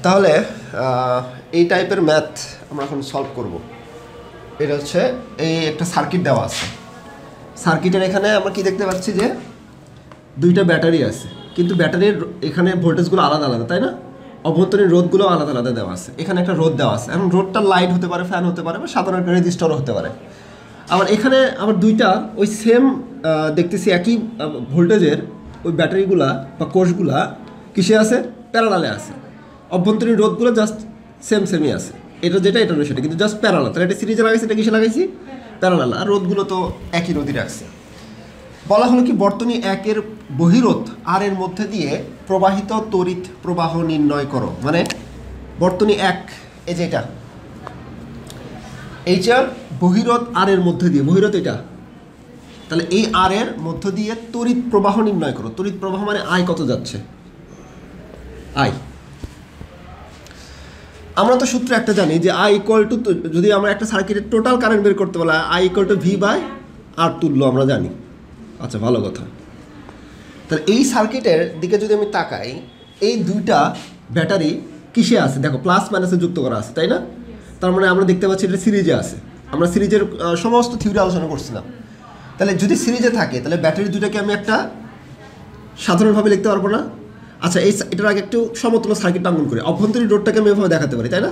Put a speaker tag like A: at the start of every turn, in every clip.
A: তাহলে এই টাইপের ম্যাথ আমরা এখন সলভ করব। এটা হচ্ছে এই একটা সার্কিট দেওয়া আছে, সার্কিটের এখানে আমরা কি দেখতে পাচ্ছি যে দুইটা ব্যাটারি আছে, কিন্তু ব্যাটারির এখানে ভোল্টেজগুলো আলাদা আলাদা, তাই না? অভ্যন্তরীণ রোধগুলো আলাদা আলাদা দেওয়া আছে। এখানে একটা রোধ দেওয়া আছে, এখন রোধটা লাইট হতে পারে, ফ্যান হতে পারে, বা সাধারণ একটা রেজিস্টারও হতে পারে। আবার এখানে আবার দুইটা ওই সেম দেখতেছি একই ভোল্টেজের ওই ব্যাটারিগুলা বা কোষগুলা কিসে আছে? প্যারালালে আছে। অভ্যন্তরীণ রোধগুলো জাস্ট সেমই আছে, এটা যেটা এটা সেটা, কিন্তু জাস্ট প্যারালাল। তাহলে এটা সিরিজে লাগাইছি, এটা কিসে লাগাইছি? প্যারালাল। আর রোধগুলো তো একই রোধই রাখছে। বলা হলো কি বর্তনী একের বহিরোধ আর এর মধ্যে দিয়ে প্রবাহিত তড়িৎ প্রবাহ নির্ণয় করো। মানে বর্তনী এক, এই যে এটা এইটার বহিরোধ আর এর মধ্যে দিয়ে, বহিরোধ এটা, তাহলে এই আর এর মধ্য দিয়ে তড়িৎ প্রবাহ নির্ণয় করো। তড়িৎ প্রবাহ মানে আই কত যাচ্ছে? আই। আমরা তো সূত্র একটা জানি যে আই ইকুয়াল টু, যদি আমরা একটা সার্কিটের টোটাল কারেন্ট বের করতে বলা I equal to V by R তুল্য আমরা জানি। আচ্ছা, ভালো কথা। তাহলে এই সার্কিটের দিকে যদি আমি তাকাই, এই দুইটা ব্যাটারি কিসে আছে? দেখো প্লাস মাইনাসে যুক্ত করা আছে, তাই না? তার মানে আমরা দেখতে পাচ্ছি এটা সিরিজে আছে। আমরা সিরিজের সমস্ত থিওরি আলোচনা করছিলাম। তাহলে যদি সিরিজে থাকে তাহলে ব্যাটারি দুটাকে আমি একটা সাধারণভাবে লিখতে পারবো না? আচ্ছা, এটার আগে একটু সমতুল্য সার্কিট অঙ্কন করি। অভ্যন্তরীণ রোধটাকে আমি এভাবে দেখাতে পারি, তাই না?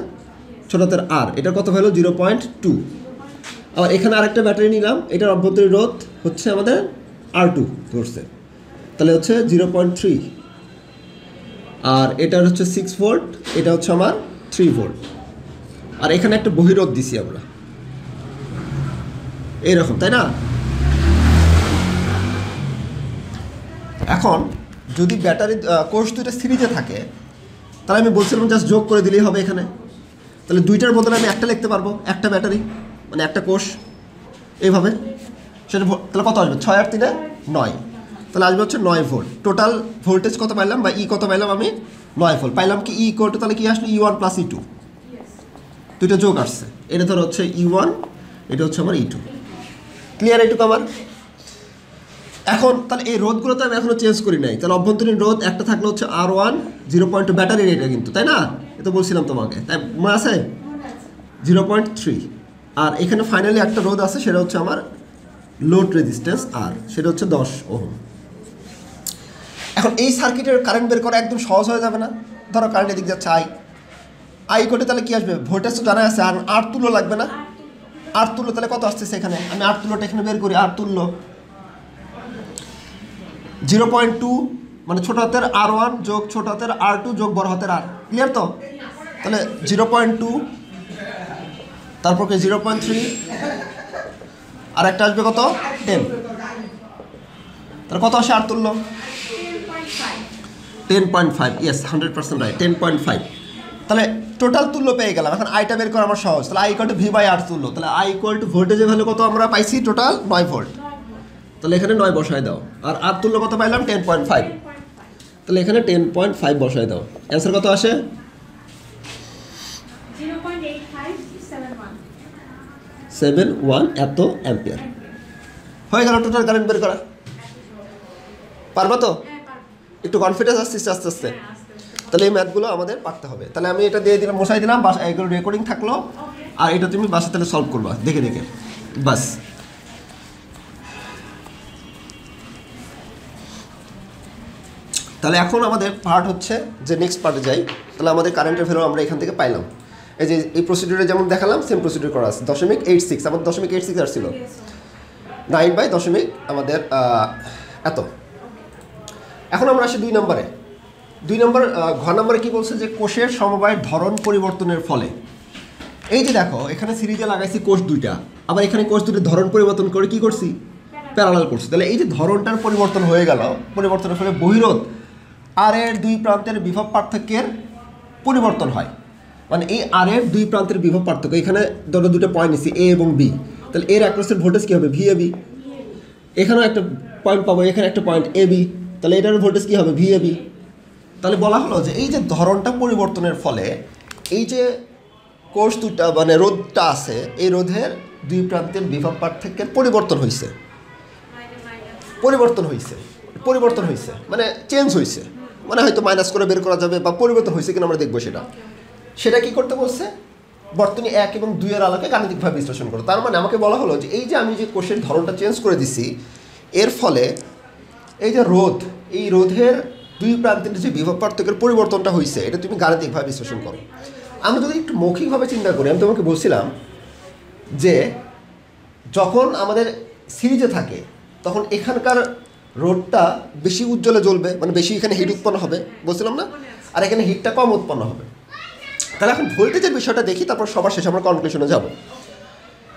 A: ছোটদের আর, এটার কত ভ্যালু? 0.2। আবার এখানে আরেকটা ব্যাটারি নিলাম, এটার অভ্যন্তরীণ রোধ হচ্ছে আমাদের R2 ধরছে, তাহলে হচ্ছে 0.3। আর এটার হচ্ছে 6 ভোল্ট, এটা হচ্ছে আমার 3 ভোল্ট। আর এখানে একটা বহিরোধ দিছি আমরা এইরকম, তাই না? এখন যদি ব্যাটারি কোষ দুইটা সিরিজে থাকে তাহলে আমি বলছিলাম জাস্ট যোগ করে দিলেই হবে এখানে। তাহলে দুইটার বদলে আমি একটা লিখতে পারবো, একটা ব্যাটারি মানে একটা কোষ এইভাবে। সেটা তাহলে কত আসবে? 6 আর 3 9, তাহলে আসবে হচ্ছে 9 ভোল্ট। টোটাল ভোল্টেজ কত পাইলাম বা ই কত পাইলাম? আমি 9 ভোল্ট পাইলাম। কি ই ইকুয়াল টু, তাহলে কি আসলো? E1 প্লাস E2, দুইটা যোগ আসছে। এটা ধরো হচ্ছে E1, এটা হচ্ছে আমার E2। ক্লিয়ার এইটুকু আমার? এখন তাহলে এই রোধগুলো তো আমি এখনো চেঞ্জ করি নাই। তাহলে অভ্যন্তরীণ রোধ একটা থাকলে হচ্ছে R1 0.2, ব্যাটারির এটা কিন্তু, তাই না? এটা বলছিলাম তোমাকে, তাই মনে আছে? 0.3। আর এখানে ফাইনালি একটা রোধ আছে, সেটা হচ্ছে আমার লোড রেজিস্ট্যান্স আর, সেটা হচ্ছে 10 ওহম। এখন এই সার্কিটের কারেন্ট বের করা একদম সহজ হয়ে যাবে না? ধরো কারেন্ট এদিক যাচ্ছে আই কোটে, তাহলে কি আসবে? ভোল্টেজ তো জানা আছে, আর আর তুল্য লাগবে না? আর তুল্য তাহলে কত আসতেছে এখানে? আমি আর তুল্যটা এখানে বের করি। আর তুল্য 0.2 মানে ছোট হাতের R1 যোগ ছোট হাতের R2 যোগ বড় হাতের আর। ক্লিয়ার তো? তাহলে 0.2, তারপর 0.3, আর একটা আসবে কত? 10। তাহলে কত আসে আর তুল্য? 10.5। Yes, 100% right, 10.5। তাহলে টোটাল তুল্য পেয়ে গেলাম। এখন আইটা বের করা আমার সহজ। তাহলে I equal to V by R তুল্য। তাহলে আই ইকুয়াল টু ভোল্টেজের ভ্যালু কত আমরা পাইছি? Total 9 volt. তাহলে এখানে 9 বসায় দাও। আর আর তুল্য কত পাইলাম? 10.5। তাহলে এখানে 10.5 বসায় দাও। অ্যান্সার কত আসে? 0.8571 এত অ্যাম্পিয়ার। হয়ে গেল টোটাল কারেন্ট বের করা। পারবা তো? একটু কনফিডেন্স আসছে আস্তে আস্তে। তাহলে এই ম্যাথগুলো আমাদের পারতে হবে। তাহলে আমি এটা দিয়ে দিলাম, বসাই দিলাম, বাসা এগুলো রেকর্ডিং থাকলো। আর এটা তুমি বাসা তাহলে সলভ করবা দেখে দেখে, বাস। তাহলে এখন আমাদের পার্ট হচ্ছে যে নেক্সট পার্টে যাই। তাহলে আমাদের কারেন্টের ভ্যালু আমরা এখান থেকে পাইলাম। এই যে এই প্রসিডিউরে যেমন দেখালাম সেম প্রসিডিউর করা আছে। 0.86, আমাদের 0.86 আসছিল, 9/0 আমাদের এত। এখন আমরা আসি 2 নম্বরে। 2 নম্বর ঘ নম্বরে কী বলছে? যে কোষের সমবায়ের ধরন পরিবর্তনের ফলে, এই যে দেখো এখানে সিরিজে লাগাইছি কোষ দুইটা, আবার এখানে কোষ দুটোর ধরন পরিবর্তন করে কি করছি? প্যারালাল করছি। তাহলে এই যে ধরনটার পরিবর্তন হয়ে গেল, পরিবর্তনের ফলে বহিরোধ আর এর দুই প্রান্তের বিভব পার্থক্যের পরিবর্তন হয়। মানে এই আর এর দুই প্রান্তের বিভব পার্থক্য, এখানে ধরো দুটো পয়েন্ট নিচ্ছি এ এবং বি, তাহলে এর অ্যাক্রসের ভোল্টেজ কী হবে? V A B. এখানেও একটা পয়েন্ট পাবো, এখানে একটা পয়েন্ট এ বি, তাহলে এটার ভোল্টেজ কী হবে? V A B. তাহলে বলা হলো যে এই যে ধরনটা পরিবর্তনের ফলে এই যে কোষ দুটা মানে রোধটা আছে, এই রোধের দুই প্রান্তের বিভব পার্থক্যের পরিবর্তন হয়েছে মানে চেঞ্জ হয়েছে। মানে হয়তো মাইনাস করে বের করা যাবে বা পরিবর্তন হয়েছে কিনা আমরা দেখবো সেটা কি করতে বলছে, বর্তনী 1 এবং 2 এর আলোকে গাণিতিকভাবে বিশ্লেষণ করো। তার মানে আমাকে বলা হলো যে এই যে আমি যে কোষের ধরনটা চেঞ্জ করে দিছি, এর ফলে এই যে রোধ, এই রোধের দুই প্রান্তের যে বিভব পার্থক্যের পরিবর্তনটা হয়েছে এটা তুমি গাণিতিকভাবে বিশ্লেষণ করো। আমি যদি একটু মৌখিকভাবে চিন্তা করি, আমি তোমাকে বলছিলাম যে যখন আমাদের সিরিজে থাকে তখন এখানকার রোধটা বেশি উজ্জ্বলে জ্বলবে, মানে বেশি এখানে হিট উৎপন্ন হবে বলছিলাম না, আর এখানে হিটটা কম উৎপন্ন হবে। তাহলে এখন ভোল্টেজের বিষয়টা দেখি, তারপর সবার শেষে আমরা কনক্লুশনে যাব।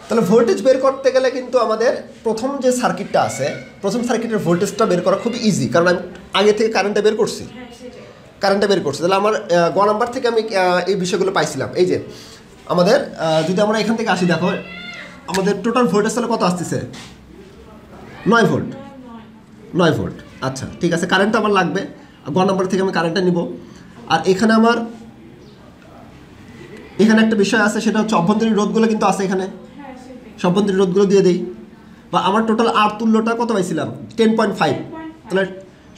A: তাহলে ভোল্টেজ বের করতে গেলে কিন্তু আমাদের প্রথম যে সার্কিটটা আছে, প্রথম সার্কিটের ভোল্টেজটা বের করা খুব ইজি, কারণ আমি আগে থেকে কারেন্টটা বের করছি। তাহলে আমার গ নাম্বার থেকে আমি এই বিষয়গুলো পাইছিলাম। এই যে আমাদের যদি আমরা এখান থেকে আসি, দেখো আমাদের টোটাল ভোল্টেজ তাহলে কত আসতেছে, 9 ভোল্ট। 9 ভোল্ট, আচ্ছা ঠিক আছে, কারেন্টটা আমার লাগবে। গ নাম্বার থেকে আমি কারেন্টটা নিব। আর এখানে আমার এখানে একটা বিষয় আছে, সেটা হচ্ছে অভ্যন্তরীণ রোধগুলো কিন্তু আছে এখানে, অভ্যন্তরীণ রোধগুলো দিয়ে দেই। বা আমার টোটাল আর তুল্যটা কত পাইছিলাম, 10.5। তাহলে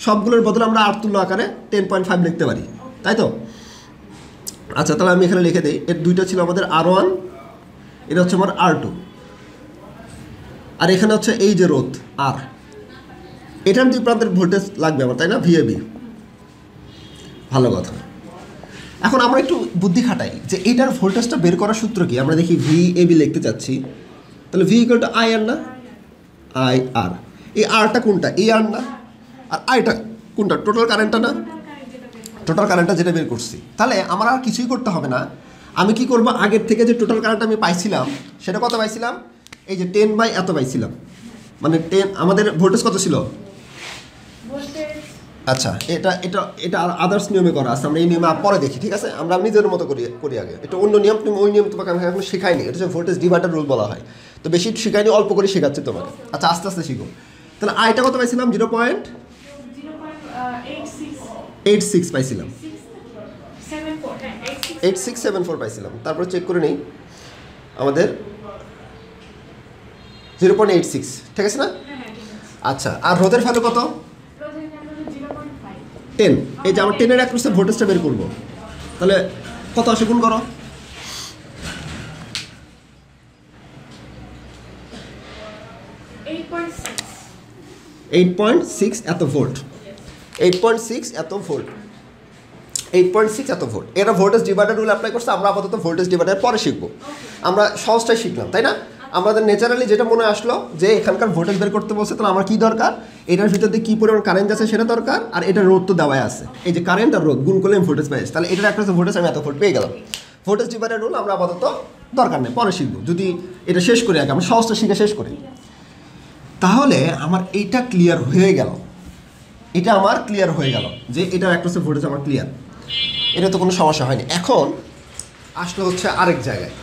A: সবগুলোর বদলে আমরা আর তুল্য আকারে 10.5 লিখতে পারি, তাই তো? আচ্ছা, তাহলে আমি এখানে লিখে দিই, এর দুইটা ছিল আমাদের R1, এটা হচ্ছে আমার R2, আর এখানে হচ্ছে এই যে রোধ আর, এটার দুই প্রান্তের ভোল্টেজ লাগবে আমার, তাই না, VAB। ভালো কথা। এখন আমরা একটু বুদ্ধি খাটাই যে এইটার ভোল্টেজটা বের করার সূত্র কি। আমরা দেখি VAB লিখতে চাচ্ছি, তাহলে V = IR না, IR। এই আরটা কোনটা, এই আর না, আর আইটা কোনটা, টোটাল কারেন্টটা না, টোটাল কারেন্টটা যেটা বের করছি। তাহলে আমার আর কিছুই করতে হবে না, আমি কি করব, আগের থেকে যে টোটাল কারেন্ট আমি পাইছিলাম সেটা কত পাইছিলাম, এই যে 10 এত পাইছিলাম, মানে 10 আমাদের ভোল্টেজ কত ছিল। আচ্ছা, এটা এটা এটা আদার্স নিয়মে করা আছে, আমরা এই নিয়মে পরে দেখি, ঠিক আছে? আমরা নিজের মতো করি আগে, এটা অন্য নিয়ম, তুমি ওই নিয়ম তোমাকে আমি এখন শেখাইনি, এটা হচ্ছে ভোল্টেজ ডিভাইডার রুল বলা হয়, তো বেশি শেখাইনি, অল্প করে শেখাচ্ছি তোমাকে। আচ্ছা, আস্তে আস্তে শিখো। তাহলে আইটা কত পাইছিলাম, 0.86 পাইছিলাম, 8674 পাইছিলাম। তারপর চেক করে নেই, আমাদের 0.86, ঠিক আছে না? আচ্ছা, আর রোধের ভ্যালু কত, 10। এই যে আমার 10-এর অ্যাক্রসে ভোল্টেজটা বের করবো, তাহলে কত আসে, গুণ করো। 8.6 এত ভোল্ট, 8.6 এত ভোল্ট, 8.6 এত ভোল্ট। এটা ভোল্টেজ ডিভাইডার রুল অ্যাপ্লাই করছে। আমরা আপাতত ভোল্টেজ ডিভাইডার পরে শিখবো, আমরা সহজটাই শিখলাম, তাই না? আমাদের ন্যাচারালি যেটা মনে আসলো যে এখানকার ভোল্টেজ বের করতে বলছে, তাহলে আমার কী দরকার, এটার ভিতর দিয়ে কী পরিমাণ কারেন্ট আছে সেটা দরকার, আর এটার রোধ তো দেওয়াই আছে, এই যে কারেন্ট আর রোধ গুণ করলে আমি ভোল্টেজ পেয়েছি, তাহলে এটার একটা ভোল্টেজ আমি এত ভোল্ট পেয়ে গেলাম। ভোল্টেজ ডিভাইডার রুল আমরা আপাতত দরকার নেই, পরে শিখবো, যদি এটা শেষ করি আগে, আমরা সহজটা শিখে শেষ করি। তাহলে আমার এইটা ক্লিয়ার হয়ে গেল, এটা আমার ক্লিয়ার হয়ে গেল যে এটার একটা ভোল্টেজ আমার ক্লিয়ার, এটা তো কোনো সমস্যা হয়নি। এখন আসলে হচ্ছে আরেক জায়গায়,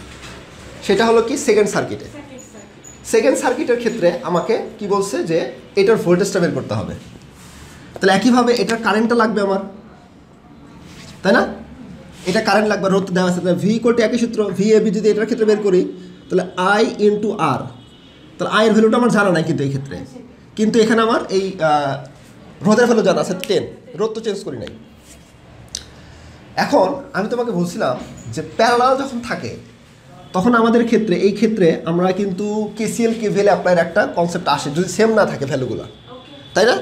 A: সেটা হলো কি, সেকেন্ড সার্কিটে। সেকেন্ড সার্কিটের ক্ষেত্রে আমাকে কি বলছে যে এটার ভোল্টেজটা বের করতে হবে। তাহলে একইভাবে এটার কারেন্টটা লাগবে আমার, তাই না? এটা কারেন্ট লাগবে, রোধ দেওয়া আছে, তাহলে V = একই সূত্র, VAB যদি এটার ক্ষেত্রে বের করি তাহলে I × R। তাহলে I এর ভ্যালুটা আমার জানা নাই কিন্তু এই ক্ষেত্রে, কিন্তু এখানে আমার এই রোধের ভ্যালু জানা আছে 10, রোধ তো চেঞ্জ করি নাই। এখন আমি তোমাকে বলছিলাম যে প্যারালাল যখন থাকে তখন আমাদের ক্ষেত্রে, এই ক্ষেত্রে আমরা কিন্তু KCL KVL অ্যাপ্লাইয়ের একটা কনসেপ্ট আসে, যদি সেম না থাকে ভ্যালুগুলো, তাই না?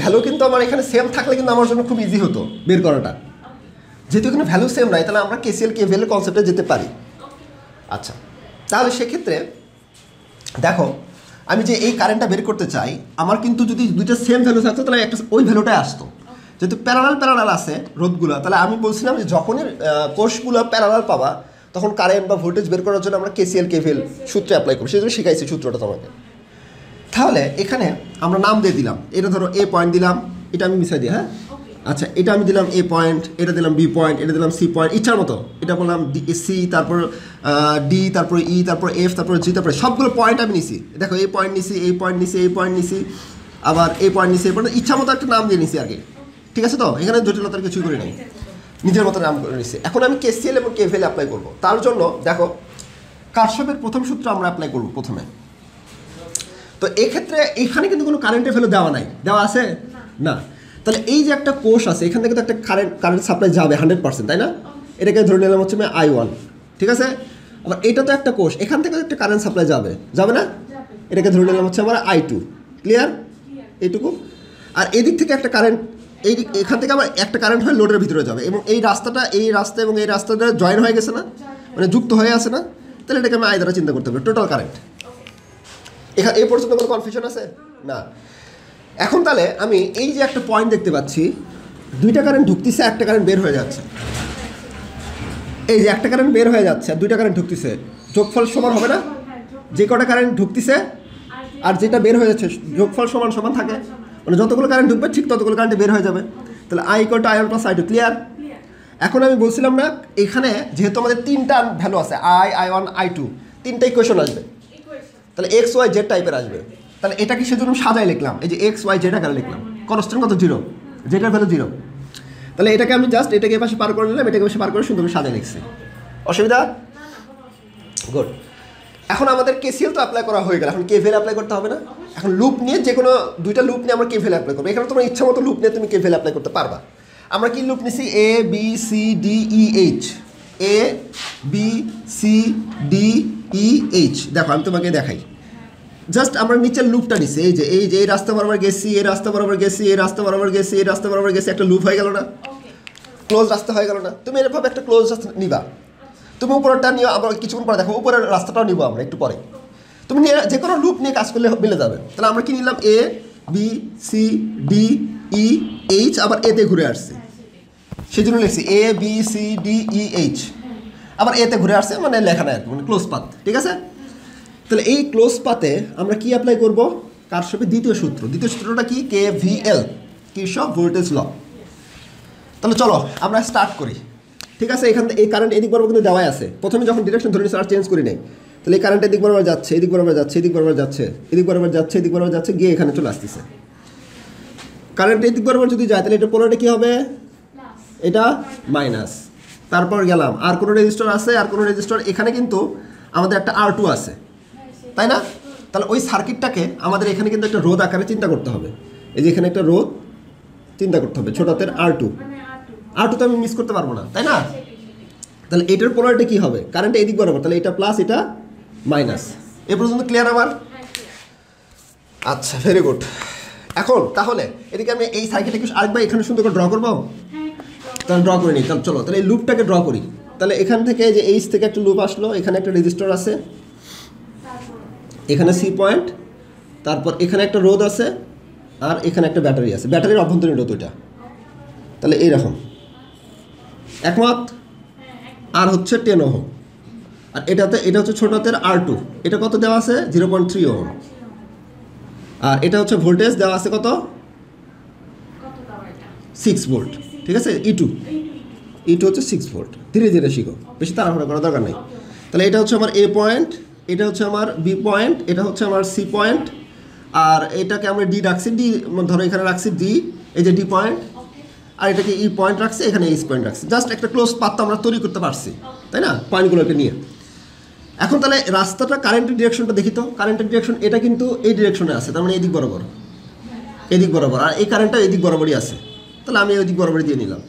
A: ভ্যালু কিন্তু আমার এখানে সেম থাকলে কিন্তু আমার জন্য খুব ইজি হতো বের করাটা, যেহেতু এখানে ভ্যালু সেম নাই, তাহলে আমরা KCL KVL এর কনসেপ্টে যেতে পারি। আচ্ছা, তাহলে সেক্ষেত্রে দেখো, আমি যে এই কারেন্টটা বের করতে চাই, আমার কিন্তু যদি দুইটা সেম ভ্যালু থাকতো তাহলে একটা ওই ভ্যালুটাই আসতো, যেহেতু প্যারালাল আছে রোধগুলো। তাহলে আমি বলছিলাম যে যখনই কোষগুলো প্যারালাল পাবা তখন কারেন্ট বা ভোল্টেজ বের করার জন্য আমরা KCL KVL সূত্রে অ্যাপ্লাই করবো, সেই জন্য শিখাইছি সূত্রটা তোমাকে। তাহলে এখানে আমরা নাম দিয়ে দিলাম, এটা ধরো A পয়েন্ট দিলাম, এটা আমি মিশাই দিই, হ্যাঁ? আচ্ছা, এটা আমি দিলাম A পয়েন্ট, এটা দিলাম B পয়েন্ট, এটা দিলাম C পয়েন্ট, ইচ্ছার মতো। এটা বললাম C, তারপর D, তারপর E, তারপর F, তারপর G, তারপর সবগুলো পয়েন্ট আমি নিছি। দেখো এই পয়েন্ট নিছি, এই পয়েন্ট নিছি, এই পয়েন্ট নিছি, আবার এই পয়েন্ট নিছি, এই পয়েন্ট, ইচ্ছা মতো একটা নাম দিয়ে নিছি আগে, ঠিক আছে? তো এখানে জটিলতার কিছুই করি নাই, নিজের মতো নাম করে নিছি। এখন আমি KCL এবং KVL অ্যাপ্লাই করবো। তার জন্য দেখো কারশফের প্রথম সূত্র আমরা অ্যাপ্লাই করবো প্রথমে। তো এক্ষেত্রে এখানে কিন্তু কোনো কারেন্টের ভ্যালু দেওয়া নাই, দেওয়া আছে না, তাহলে এই যে একটা কোষ আছে এখান থেকে তো একটা কারেন্ট সাপ্লাই যাবে 100%, তাই না? এটাকে ধরে নিলাম হচ্ছে আমি I1, ঠিক আছে? আবার এটা তো একটা কোষ, এখান থেকে একটা কারেন্ট সাপ্লাই যাবে না? এটাকে ধরে নিলাম হচ্ছে আমার I2, ক্লিয়ার? এইটুকু। আর এদিক থেকে একটা কারেন্ট, এখান থেকে আবার একটা কারেন্ট হয়ে লোডের ভিতরে যাবে, এবং এই রাস্তা এবং এই রাস্তাটা জয়েন হয়ে গেছে না, মানে যুক্ত হয়ে আছে না? তাহলে এটাকে আমি I দ্বারা চিন্তা করতে পারি, টোটাল কারেন্ট। এখানে এই পর্যন্ত কোনো কনফিউশন আছে না? এখন তাহলে আমি এই যে একটা পয়েন্ট দেখতে পাচ্ছি, দুইটা কারেন্ট ঢুকতেছে, একটা কারেন্ট বের হয়ে যাচ্ছে। এই যে একটা কারেন্ট বের হয়ে যাচ্ছে আর দুইটা কারেন্ট ঢুকতেছে, যোগফল সমান হবে না? যে কটা কারেন্ট ঢুকতেছে আর যেটা বের হয়ে যাচ্ছে যোগফল সমান থাকে, মানে যতগুলো কারেন্ট ঢুকবে ঠিক ততগুলো কারেন্ট বের হয়ে যাবে। তাহলে I = I1 + I2, ক্লিয়ার? এখন আমি বলছিলাম না এখানে যেহেতু আমাদের তিনটা ভ্যালু আছে I1 I2, তিনটা ইকুয়েশন আসবে, তাহলে X Y Z টাইপের আসবে। তাহলে এটাকে সেজন্য সাজায় লিখলাম, এই যে X Y Z আকারে লিখলাম, কনস্ট্যান্ট কত 0, যেটার ভ্যালু 0। তাহলে এটাকে আমি জাস্ট এটাকে পাশে পার করে নিলাম, এটাকে পাশে পার করে সুন্দর করে সাজায় লিখছি। অসুবিধা? গুড। এখন আমাদের KCL তো অ্যাপ্লাই করা হয়ে গেল, এখন KVL অ্যাপ্লাই করতে হবে না? এখন লুপ নিয়ে যে কোনো দুইটা লুপ নিয়ে আমরা KVL অ্যাপ্লাই করবো। এখানে তোমার ইচ্ছা মতো লুপ নিয়ে তুমি KVL অ্যাপ্লাই করতে পারবা। আমরা কি লুপ নিছি? A B C D E H, A B C D E H। দেখো আমি তোমাকে দেখাই, জাস্ট আমরা নিচের লুপটা নিছি, এই যে এই রাস্তা বরাবর গেছি, এই রাস্তা বরাবর গেছি, এই রাস্তা বরাবর গেছি, এই রাস্তা বরাবর গেছি, একটা লুপ হয়ে গেল না? ক্লোজ রাস্তা হয়ে গেল না? তুমি এরভাবে একটা ক্লোজ রাস্তা নিবা, তুমি উপরেরটা নিয়ে আবার কিছুক্ষণ পরে দেখো উপরের রাস্তাটাও নিবো আমরা একটু পরে। তুমি নিয়ে যে কোনো লুপ নিয়ে কাজ করলে মিলে যাবে। তাহলে আমরা কি নিলাম? A B C D E H, আবার এতে ঘুরে আসছে, সেই জন্য লিখছি A B C D E H, আবার এতে ঘুরে আসছে, মানে লেখা নাই আর কি, মানে ক্লোজ পাথ, ঠিক আছে? তাহলে এই ক্লোজ পাথে আমরা কি অ্যাপ্লাই করব? কারশফের দ্বিতীয় সূত্রটা কি? KVL, Kirchhoff voltage law. তাহলে চলো আমরা স্টার্ট করি, ঠিক আছে? এখান থেকে এই কারেন্ট এদিক বরাবর কিন্তু দেওয়াই আছে, প্রথমে যখন ডিরেকশন ধরে নিচ্ছি আর চেঞ্জ করি নাই। তাহলে এই কারেন্ট এদিক বরাবর যাচ্ছে, এদিক বরাবর যাচ্ছে, এদিক বরাবর যাচ্ছে, এদিক বরাবর যাচ্ছে, এদিক বরাবর যাচ্ছে, গিয়ে এখানে চলে আসতেছে। কারেন্ট এদিক বরাবর যদি যায় তাহলে এটা পোলারিটি কী হবে? এটা মাইনাস। তারপর গেলাম আর কোনো রেজিস্টার আছে, আর কোনো রেজিস্টার, এখানে কিন্তু আমাদের একটা R2 আছে, তাই না? তাহলে ওই সার্কিটটাকে আমাদের এখানে কিন্তু একটা রোধ আকারে চিন্তা করতে হবে। এই যে এখানে একটা রোধ চিন্তা করতে হবে, ছোট হাতের R2 তো আমি মিস করতে পারবো না, তাই না? তাহলে এটার পোলারিটি কী হবে? কারেন্ট এদিক বরাবর, তাহলে এটা প্লাস, এটা মাইনাস। এ পর্যন্ত ক্লিয়ার আমার? আচ্ছা, ভেরি গুড। এখন তাহলে এদিকে আমি এই সার্কিটটাকে আরেকবার এখানে সুন্দর করে ড্র করবো, তাহলে ড্র করে নিই। তাহলে চলো তাহলে এই লুপটাকে ড্র করি। তাহলে এখান থেকে যে H থেকে একটা লুপ আসলো, এখানে একটা রেজিস্টার আছে, এখানে C পয়েন্ট, তারপর এখানে একটা রোধ আছে, আর এখানে একটা ব্যাটারি আছে, ব্যাটারির অভ্যন্তরীণ রোধ ওইটা। তাহলে এইরকম একমত? আর হচ্ছে 10 ওহম, আর এটা হচ্ছে ছোট হাতের R2, এটা কত দেওয়া আছে? 0.3 ওহম। আর এটা হচ্ছে ভোল্টেজ দেওয়া আছে কত? 6 ভোল্ট, ঠিক আছে? E2 হচ্ছে 6 ভোল্ট। ধীরে ধীরে শিখো, বেশি তাড়াহুড়া করার দরকার নেই। তাহলে এটা হচ্ছে আমার A পয়েন্ট, এটা হচ্ছে আমার B পয়েন্ট, এটা হচ্ছে আমার C পয়েন্ট, আর এটাকে আমরা D রাখছি, D ধরো এখানে রাখছি D, এই যে D পয়েন্ট, আর এটাকে E পয়েন্ট রাখছি, এখানে H পয়েন্ট রাখছি। জাস্ট একটা ক্লোজ পাথ আমরা তৈরি করতে পারছি, তাই না? পয়েন্টগুলোকে নিয়ে। এখন তাহলে রাস্তাটা কারেন্টের ডিরেকশনটা দেখি তো। কারেন্টের ডিরেকশন এটা কিন্তু এই ডিরেকশনে আছে, তার মানে এদিক বরাবর, আর এই কারেন্টটা এদিক বরাবরই আছে, তাহলে আমি ওই দিক বরাবরই দিয়ে নিলাম।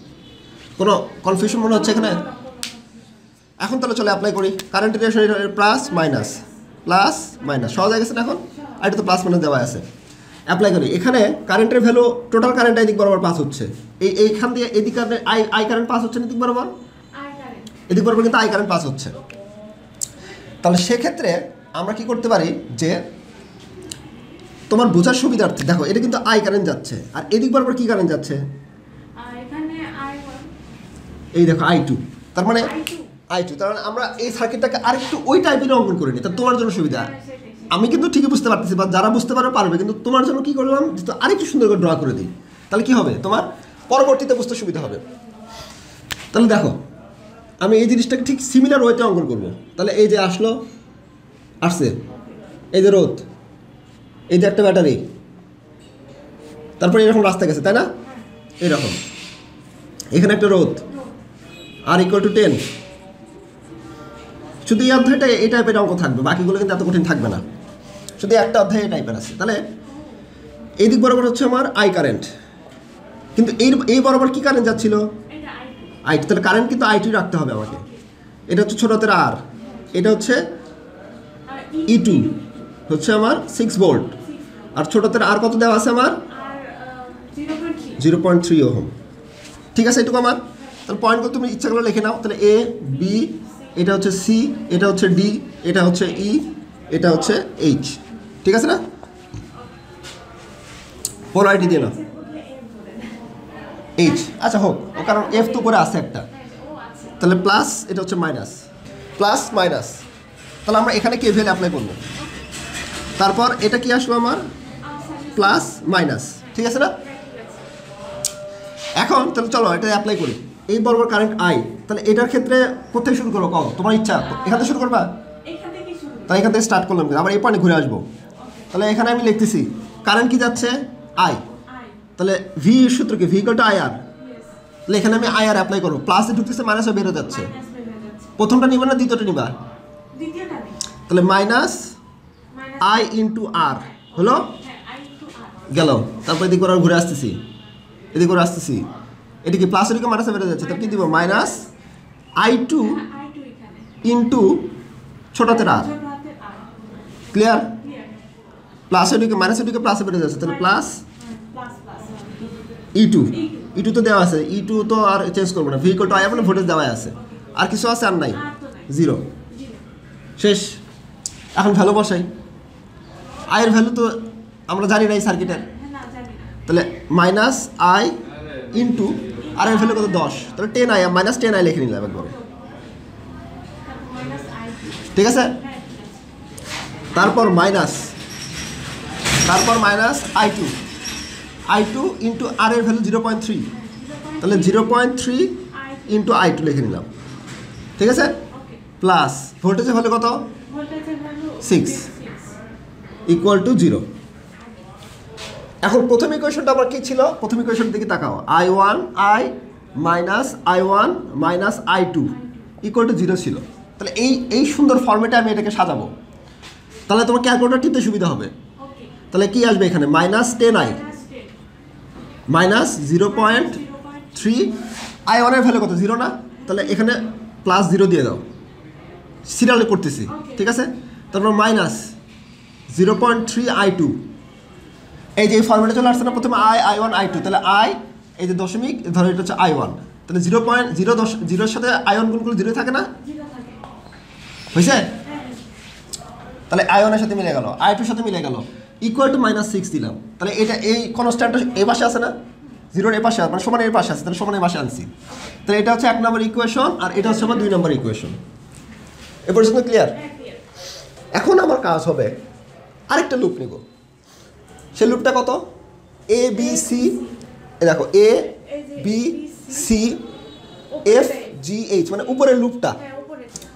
A: কোনো কনফিউশন মনে হচ্ছে এখানে? এখন তাহলে চলে অ্যাপ্লাই করি। কারেন্টের ডিরেকশন প্লাস মাইনাস, সহজ হয়ে গেছে না এখন? আর এটা তো প্লাস মাইনাস দেওয়া আছে। অ্যাপ্লাই করি। এখানে কারেন্টের ভ্যালু, টোটাল কারেন্ট এদিক বরাবর পাস হচ্ছে, এইখান দিয়ে এদিক কারেন্ট আই কারেন্ট পাস হচ্ছে না এদিক বরাবর, এদিক বরাবর কিন্তু আই কারেন্ট পাস হচ্ছে। তাহলে সেক্ষেত্রে আমরা কি করতে পারি যে তোমার বোঝার সুবিধার্থে দেখো, এটা কিন্তু আই কারেন্ট যাচ্ছে, আর এদিক বরাবর কি কারেন্ট যাচ্ছে? এই দেখো I2, তার মানে I2। তার মানে আমরা এই সার্কিটটাকে আরেকটু ওই টাইপের অঙ্কন করে নিই, তা তোমার জন্য সুবিধা। আমি কিন্তু ঠিকই বুঝতে পারতেছি, বা যারা বুঝতে পারবে, কিন্তু তোমার জন্য কি করলাম, যেহেতু আরেকটু সুন্দর করে ড্র করে দিই, তাহলে কি হবে? তোমার পরবর্তীতে বুঝতে সুবিধা হবে। তাহলে দেখো আমি এই জিনিসটাকে ঠিক সিমিলার ওয়েতে অঙ্কন করবো। তাহলে এই যে আসছে, এই যে রোধ, এই যে একটা ব্যাটারি, তারপরে এরকম রাস্তা গেছে, তাই না? এরকম এখানে একটা রোধ, R = 10। শুধু এই অধ্যায়টা এই টাইপের অঙ্ক থাকবে, বাকিগুলো কিন্তু এত কঠিন থাকবে না, শুধু একটা অধ্যায় এই টাইপের আছে। তাহলে এই দিক বরাবর হচ্ছে আমার আই কারেন্ট, কিন্তু এই বরাবর কি কারেন্ট যাচ্ছিল?
B: এটা
A: আইটি। তাহলে কারেন্ট কিন্তু আইটি রাখতে হবে আমাকে। এটা হচ্ছে ছোট হাতের আর, এটা হচ্ছে E2 হচ্ছে আমার 6 ভোল্ট, আর ছোট হাতের আর কত দেওয়া আছে আমার?
B: আর 0.3
A: 0.3 ওহম। ঠিক আছে এটুকু আমার। তাহলে পয়েন্টগুলো তুমি ইচ্ছা করে লিখে নাও। তাহলে এ বি, এটা হচ্ছে সি, এটা হচ্ছে ডি, এটা হচ্ছে ই, এটা হচ্ছে এইচ। ঠিক আছে না? পোলারিটি দিয়ে নাও এইচ। আচ্ছা হোক, ও কারণ এফ তো করে আছে একটা। তাহলে প্লাস, এটা হচ্ছে মাইনাস, প্লাস মাইনাস। তাহলে আমরা এখানে কেভিএল অ্যাপ্লাই করবো। তারপর এটা কি আসলো আমার? Plus minus. ঠিক আছে না? এখন তাহলে চলো এটা অ্যাপ্লাই করি। এই বরাবর কারেন্ট আই, তাহলে এটার ক্ষেত্রে কোথায় শুরু করবো? কও তোমার ইচ্ছা, এখান থেকে শুরু করবা?
B: এখান থেকে শুরু
A: তাহলে এখান থেকে স্টার্ট করলাম, আবার এই পয়েন্টে ঘুরে আসবো। তাহলে এখানে আমি লিখতেছি কারেন্ট কি যাচ্ছে? আই। তাহলে ভি সূত্র কি? ভি ইকুয়াল টু আই আর। তাহলে এখানে আমি আই আর অ্যাপ্লাই করবো। প্লাসে ঢুকতেছে, মাইনাসে বেরো যাচ্ছে। প্রথমটা নিবা না দ্বিতীয়টা নিবা?
B: দ্বিতীয়টা নেই।
A: তাহলে মাইনাস আই ইন্টু আর হলো, গেল। তারপর এদিকে করে ঘুরে আসতেছি, এদিকে করে আসতেছি। এটা কি প্লাস এদিকে মাইনাসে বেড়ে যাচ্ছে, তাহলে কি দিব? মাইনাস I2 ইন্টু ছোট হাতের আর। ক্লিয়ার? প্লাস এদিকে মাইনাস এদিকে প্লাসে বেড়ে যাচ্ছে, তাহলে প্লাস E2। E2 তো দেওয়া আছে, E2 তো আর চেঞ্জ করবো না। ভি ইকুয়াল টু আই মানে ভোল্টেজ দেওয়া আছে। আর কিছু আছে? আর নাই, জিরো। শেষ। এখন ভ্যালু বসাই। আয়ের ভ্যালু তো আমরা জানি না এই সার্কিটের। তাহলে মাইনাস আই ইন্টু আর এর ভ্যালু কত? 10। তাহলে 10 আই, মাইনাস 10 আই লিখে নিলাম একবারে। ঠিক আছে? তারপর মাইনাস I2 ইন্টু আর এর ভ্যালু 0.3। তাহলে 0.3 ইন্টু I2 লিখে নিলাম। ঠিক আছে? প্লাস ভোল্টেজের ভ্যালু কত? 6 ইকুয়াল টু 0। এখন প্রথম ইকুয়েশনটা আমার কি ছিল? প্রথম ইকুয়েশন দিকে তাকাও। I1 minus I1 minus I2 equal to 0 ছিল। তাহলে এই সুন্দর ফর্মেটে আমি এটাকে সাজাবো। তাহলে তোমার ক্যালকুলেটর টিপতে সুবিধা হবে। তাহলে কি আসবে এখানে? মাইনাস 10i মাইনাস 0.3 I1 এর ভ্যালু কত? 0 না? তাহলে এখানে প্লাস 0 দিয়ে দাও, সিরিয়ালে করতেছি। ঠিক আছে? তারপর মাইনাস 0.3 I2। এই যে এই ফর্মেটে চলে আসছে না, প্রথমে I1 I2, তাহলে I এই যে দশমিক ধরো এটা হচ্ছে I1, তাহলে 0.0 সাথে I1 গুণ করলে 0 থাকে না? হয়েছে? তাহলে I1 এর সাথে মিলে গেল, I2 এর সাথে মিলে গেল, ইকুয়াল টু -6 দিলাম। তাহলে এটা এই কনস্ট্যান্টটা এই পাশে আছে না? 0 এর পাশে, মানে সমান এর পাশে আছে, তাহলে সমান এর পাশে আনছি। তাহলে এটা হচ্ছে 1 নম্বর ইকুয়েশন, আর এটা হচ্ছে আমার 2 নম্বর ইকুয়েশন। এ পর্যন্ত ক্লিয়ার? এখন আমার কাজ হবে আরেকটা লুপ নিব। সেই লুপটা কত? এ বি সি, দেখো A B C F G H, মানে উপরের লুপটা।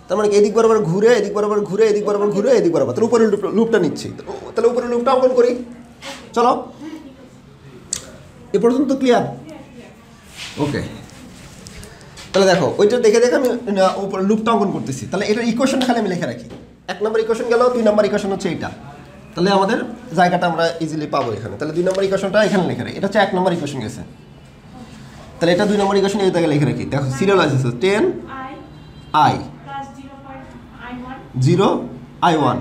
A: তার মানে এদিক বরাবর ঘুরে, এদিক বরাবর ঘুরে, এদিক বরাবর ঘুরে, এদিক বরাবর, তাহলে উপরের লুপটা নিচ্ছি। তাহলে উপরের লুপটা অঙ্কন করি, চলো। এ পর্যন্ত ক্লিয়ার? ওকে। তাহলে দেখো ওইটা দেখে দেখে আমি উপরে লুপটা অঙ্কন করতেছি। তাহলে এটার ইকুয়েশনটা খালি আমি লিখে রাখি। 1 নম্বর ইকুয়েশন গেল, 2 নম্বর ইকুয়েশন হচ্ছে এইটা। তাহলে আমাদের জায়গাটা আমরা ইজিলি পাবো এখানে। তাহলে 2 নম্বর ইকুয়েশনটা এখানে লিখে রাখি। এটা হচ্ছে 1 নম্বর ইকুয়েশন গেছে। তাহলে এটা 2 নম্বর ইকুয়েশন এই জায়গায় লিখে রাখি। দেখো সিরিয়ালাইজ আছে 10 I 0 I1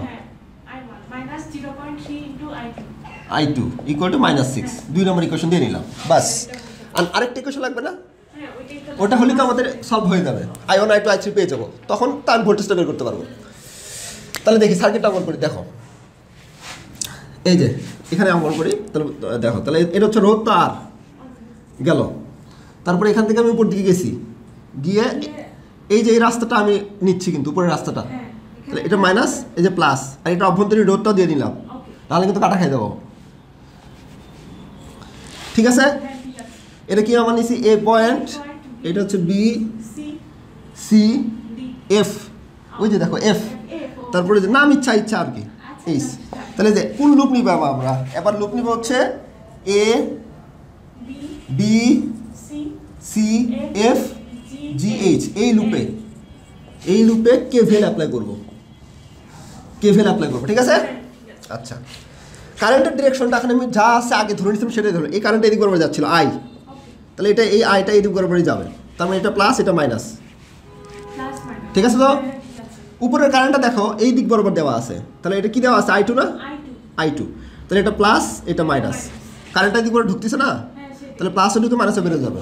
A: I2 equal to -6। 2 number equation দিয়ে নিলাম, বাস। আর আরেকটা ইকুয়েশন লাগবে না? ওটা হলে তো আমাদের সলভ হয়ে যাবে। I1 I2 I3 পেয়ে যাবো, তখন তার ভোল্টেজটা বের করতে পারবো। তাহলে দেখি সার্কিটটা অঙ্কন করি। দেখো এই যে এখানে অঙ্কন করি। তাহলে দেখো, তাহলে এটা হচ্ছে রোধ, তো আর গেল। তারপরে এখান থেকে আমি উপর দিকে গেছি, গিয়ে এই যে এই রাস্তাটা আমি নিচ্ছি, কিন্তু উপরের রাস্তাটা। তাহলে এটা মাইনাস, এই যে প্লাস, আর এটা অভ্যন্তরীণ রোধটাও দিয়ে নিলাম, তাহলে কিন্তু কাটা খাই দেবো। ঠিক আছে? এটা কি আমার নিচ্ছি? এ পয়েন্ট, এটা হচ্ছে বি সি এফ, ওই যে দেখো এফ, তারপরে যে নাম ইচ্ছা আর কি এইচ। তাহলে যে কোন লুপ নিব আমরা? এবার লুপ নিব হচ্ছে A B C F G H. এই লুপে কেভিএল অ্যাপ্লাই করব, ঠিক আছে? আচ্ছা, কারেন্টের ডিরেকশনটা এখন আমি যা আছে আগে ধরে নিচ্ছিলাম সেটাই ধরো। এই কারেন্ট এদিক বরাবর যাচ্ছিল আই, তাহলে এটা এই আইটা এই দিক বরাবরই যাবে, তার মানে এটা প্লাস এটা মাইনাস।
B: প্লাস মাইনাস
A: ঠিক আছে তো?
B: ঠিক আছে
A: উপরের কারেন্টটা দেখো এই দিক বরাবর দেওয়া আছে, তাহলে এটা কি দেওয়া আছে I2 না,
B: I2
A: I2, তাহলে এটা প্লাস এটা মাইনাস, কারেন্টটা এই দিক বরাবর ঢুকতেছে না,
B: হ্যাঁ সেটাই
A: তাহলে প্লাস ঢুকে মাইনাসে বেড়ে যাবে।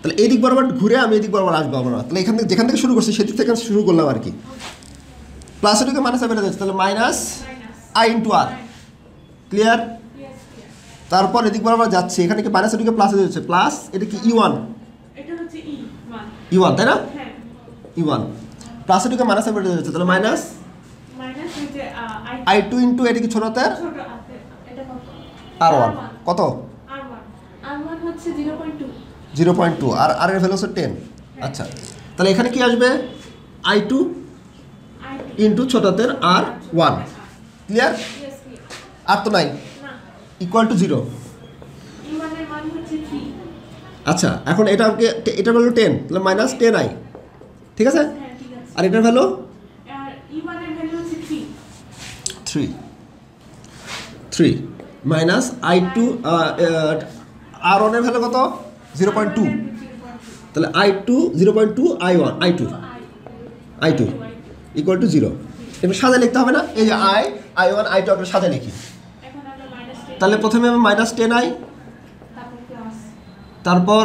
A: তাহলে এই দিক বরাবর ঘুরে আমি এই দিক বরাবর আসবো আমরা, তাহলে এখান থেকে যেখান থেকে শুরু করছি সেদিক থেকে শুরু করলাম আর কি। প্লাস ঢুকে মাইনাসে বেড়ে যাচ্ছে, তাহলে minus
B: minus
A: I into R. Clear?
B: Yes clear
A: তারপর এদিক বরাবর যাচ্ছে, এখানে কি মাইনাসে ঢুকে প্লাসে যাচ্ছে, প্লাস এটা কি E1,
B: এটা হচ্ছে
A: E1 তাই না,
B: হ্যাঁ
A: E1 প্লাসে ঢুকে মাইনাসে বেড়ে যাচ্ছে, তাহলে মাইনাস
B: মাইনাস হচ্ছে
A: I2 ইন্টু এটা কি ছোট হাতের
B: ছোট আছে এটা কত
A: R1 কত
B: R1 হচ্ছে 0.2
A: 0.2 আর আর এর ভ্যালু হচ্ছে 10। আচ্ছা, তাহলে এখানে কি আসবে I2
B: I2
A: ইন্টু ছোট হাতের R1। ক্লিয়ার?
B: ইয়েস ক্লিয়ার
A: আর তো নাই,
B: না
A: ইকুয়াল টু 0।
B: E1 এর মান হচ্ছে 3
A: আচ্ছা, এখন এটার ভ্যালু 10, তাহলে মাইনাস 10I, ঠিক আছে?
B: হ্যাঁ ঠিক আছে
A: আর এটার ভ্যালু
B: আর E1 এর ভ্যালু হচ্ছে
A: 3 মাইনাস I2 R1 এর ভ্যালু কত 0.2, তাহলে I2 0.2 I2 ইকুয়াল টু 0। এবার সাজা লিখতে হবে না, এই যে I1 I2 আমরা সাজা লিখি।
B: এখন আমরা মাইনাস 10
A: তাহলে প্রথমে আমি মাইনাস 10I,
B: তারপর প্লাস
A: তারপর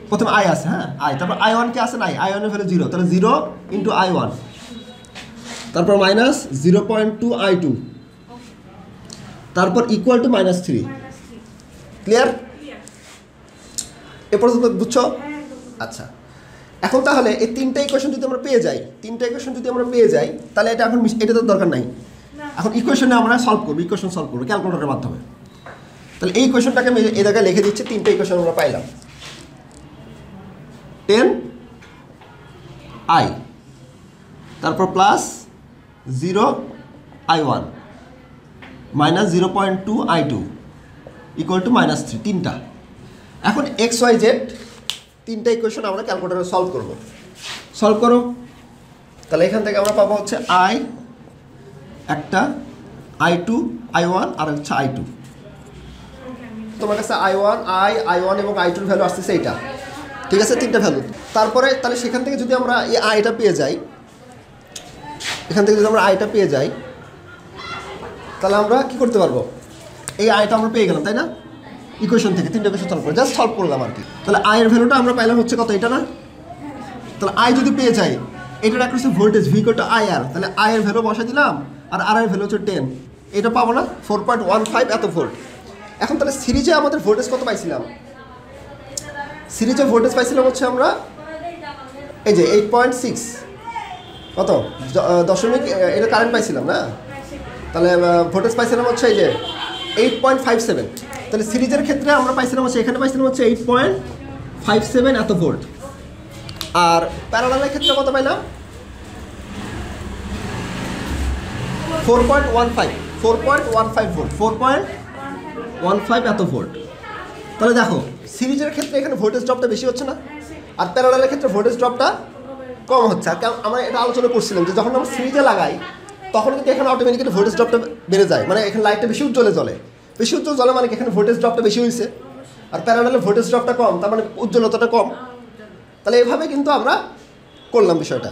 A: প্রথমে I আছে, হ্যাঁ I, তারপর I1 কে আছে নাই, I1 এর ভ্যালু 0, তাহলে 0 ইন্টু I1, তারপর মাইনাস 0.2 I2, তারপর equal to -3।
B: Minus 3
A: clear?
B: Clear
A: এ পর্যন্ত বুঝছো?
B: হ্যাঁ
A: আচ্ছা, এখন তাহলে এই তিনটা ইকুয়েশন যদি আমরা পেয়ে যাই, তাহলে এটা এখন এটা তো দরকার নাই,
B: না
A: এখন ইকুয়েশনে আমরা ইকুয়েশন সলভ করবো ক্যালকুলেটরের মাধ্যমে। তাহলে এই ইকুয়েশনটাকে আমি এই জায়গায় লিখে দিচ্ছি, তিনটা ইকুয়েশন আমরা পাইলাম, 10I, তারপর plus 0I1 minus 0.2 I2 equal to -3, তিনটা। এখন XYZ তিনটা ইকুয়েশন আমরা ক্যালকুলেটরে সলভ করো। তাহলে এখান থেকে আমরা পাবো হচ্ছে I একটা, I2 I1 আর হচ্ছে I2। তোমার কাছে I1 এবং I2 এর ভ্যালু আসতেছে এইটা, ঠিক আছে, তিনটা ভ্যালু। তারপরে তাহলে সেখান থেকে যদি আমরা এই আইটা পেয়ে যাই, তাহলে আমরা কি করতে পারবো, এই আইটা আমরা পেয়ে গেলাম তাই না, ইকুয়েশন থেকে তিনটা ইকুয়েশন সলভ করলাম আর কি। তাহলে I এর ভ্যালুটা আমরা পাইলাম হচ্ছে কত, এটা না, তাহলে I যদি পেয়ে যাই, এটার একটা হচ্ছে ভোল্টেজ V = IR, তাহলে I এর ভ্যালু বসাই দিলাম, আর R এর ভ্যালু হচ্ছে 10, এটা পাবো না 4.15 এত ভোল্ট। এখন তাহলে সিরিজে আমাদের ভোল্টেজ কত পাইছিলাম, সিরিজে ভোল্টেজ পাইছিলাম হচ্ছে আমরা এই যে 8.6 কত দশমিক, এটা কারেন্ট পাইছিলাম না, তাহলে ভোল্টেজ পাইছিলাম হচ্ছে এই যে 8.57। তাহলে সিরিজের ক্ষেত্রে আমরা পাইছিলাম হচ্ছে, এখানে পাইছিলাম হচ্ছে 8.57 এত ভোল্ট, আর প্যারালালের ক্ষেত্রে কত পাইলাম 4.15 ভোল্ট, 4.15 এত ভোল্ট। তাহলে দেখো সিরিজের ক্ষেত্রে এখানে ভোল্টেজ ড্রপটা বেশি হচ্ছে না, আর প্যারালালের ক্ষেত্রে ভোল্টেজ ড্রপটা কম হচ্ছে। আর আমরা এটা আলোচনা করছিলাম যে যখন আমরা সিরিজে লাগাই তখন কিন্তু এখানে অটোমেটিক্যালি ভোল্টেজ ড্রপটা বেড়ে যায়, মানে এখানে লাইটটা বেশি উজ্জ্বল জ্বলে মানে এখানে ভোল্টেজ ড্রপটা বেশি হয়েছে, আর প্যারালালে ভোল্টেজ ড্রপটা কম, তার মানে উজ্জ্বলতাটা কম। তাহলে এভাবে কিন্তু আমরা করলাম বিষয়টা।